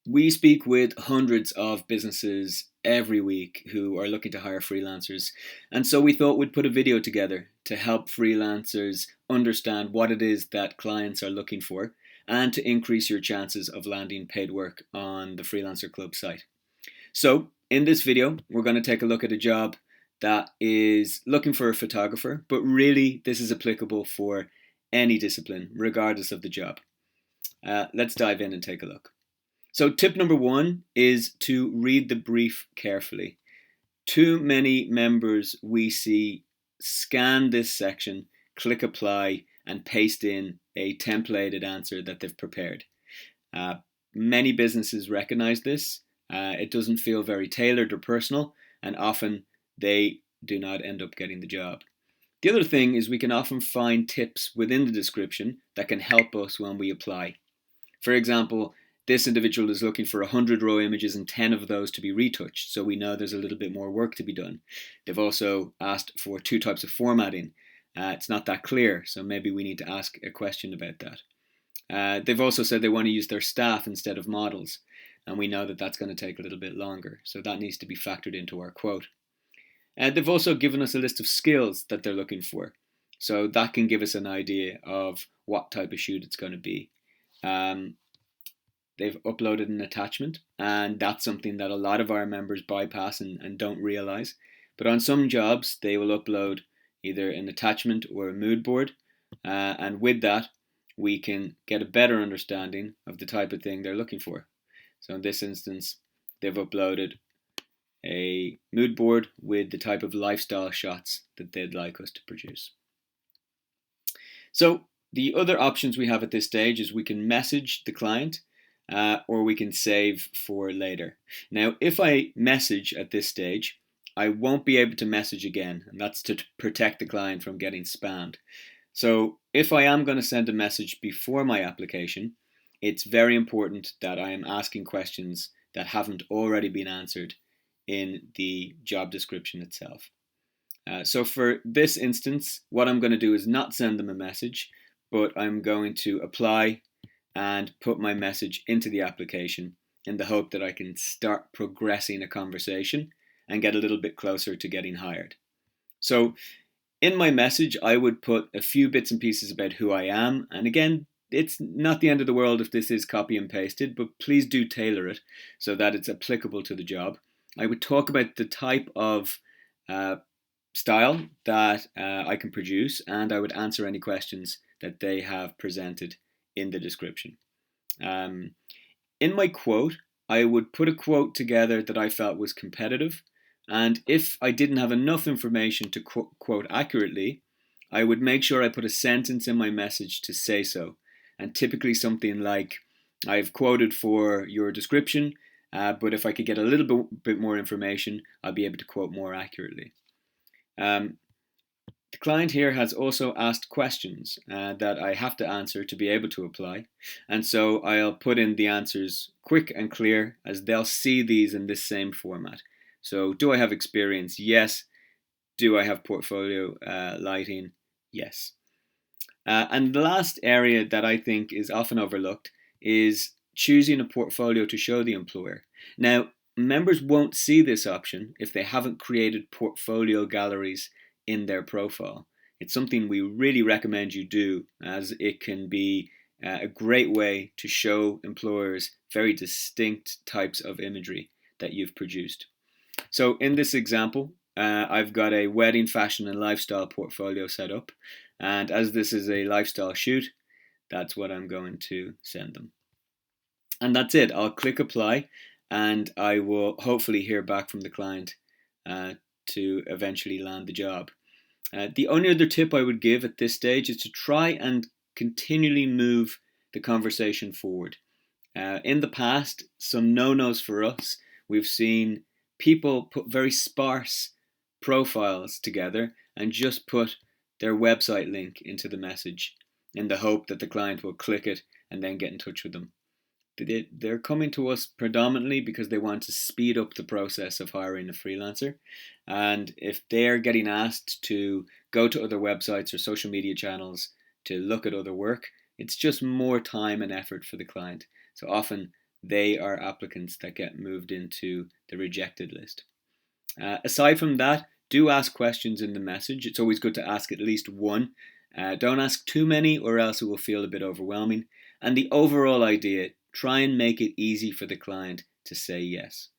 We speak with hundreds of businesses every week who are looking to hire freelancers. And so we thought we'd put a video together to help freelancers understand what it is that clients are looking for and to increase your chances of landing paid work on the Freelancer Club site. So, in this video, we're going to take a look at a job that is looking for a photographer, but really this is applicable for any discipline, regardless of the job. Let's dive in and take a look. So tip number one is to read the brief carefully. Too many members we see scan this section, click apply, and paste in a templated answer that they've prepared. Many businesses recognize this. It doesn't feel very tailored or personal, and often they do not end up getting the job. The other thing is we can often find tips within the description that can help us when we apply. For example, this individual is looking for 100 raw images and 10 of those to be retouched, so we know there's a little bit more work to be done. They've also asked for 2 types of formatting. It's not that clear, so maybe we need to ask a question about that. They've also said they want to use their staff instead of models, and we know that that's going to take a little bit longer, so that needs to be factored into our quote. They've also given us a list of skills that they're looking for, so that can give us an idea of what type of shoot it's going to be. They've uploaded an attachment, and that's something that a lot of our members bypass and don't realize. But on some jobs, they will upload either an attachment or a mood board, and with that, we can get a better understanding of the type of thing they're looking for. So in this instance, they've uploaded a mood board with the type of lifestyle shots that they'd like us to produce. So the other options we have at this stage is we can message the client or we can save for later. Now, if I message at this stage, I won't be able to message again, and that's to protect the client from getting spammed. So if I am going to send a message before my application, it's very important that I am asking questions that haven't already been answered in the job description itself. So for this instance, what I'm going to do is not send them a message, but I'm going to apply and put my message into the application in the hope that I can start progressing a conversation and get a little bit closer to getting hired. So in my message, I would put a few bits and pieces about who I am. And again, it's not the end of the world if this is copy and pasted, but please do tailor it so that it's applicable to the job. I would talk about the type of style that I can produce, and I would answer any questions that they have presented in the description. In my quote, I would put a quote together that I felt was competitive, and if I didn't have enough information to quote accurately, I would make sure I put a sentence in my message to say so, and typically something like, I've quoted for your description, but if I could get a little bit more information, I'll be able to quote more accurately. The client here has also asked questions that I have to answer to be able to apply, and so I'll put in the answers quick and clear as they'll see these in this same format. So, do I have experience? Yes. Do I have portfolio lighting? Yes. And the last area that I think is often overlooked is choosing a portfolio to show the employer. Now, members won't see this option if they haven't created portfolio galleries in their profile. It's something we really recommend you do, as it can be a great way to show employers very distinct types of imagery that you've produced. So in this example, I've got a wedding, fashion and lifestyle portfolio set up, and as this is a lifestyle shoot, that's what I'm going to send them. And that's it. I'll click apply, and I will hopefully hear back from the client to eventually land the job. The only other tip I would give at this stage is to try and continually move the conversation forward. In the past, some no-nos for us, we've seen people put very sparse profiles together and just put their website link into the message in the hope that the client will click it and then get in touch with them. They're coming to us predominantly because they want to speed up the process of hiring a freelancer. And if they're getting asked to go to other websites or social media channels to look at other work, it's just more time and effort for the client. So often they are applicants that get moved into the rejected list. Aside from that, do ask questions in the message. It's always good to ask at least one. Don't ask too many or else it will feel a bit overwhelming. And the overall idea, try and make it easy for the client to say yes.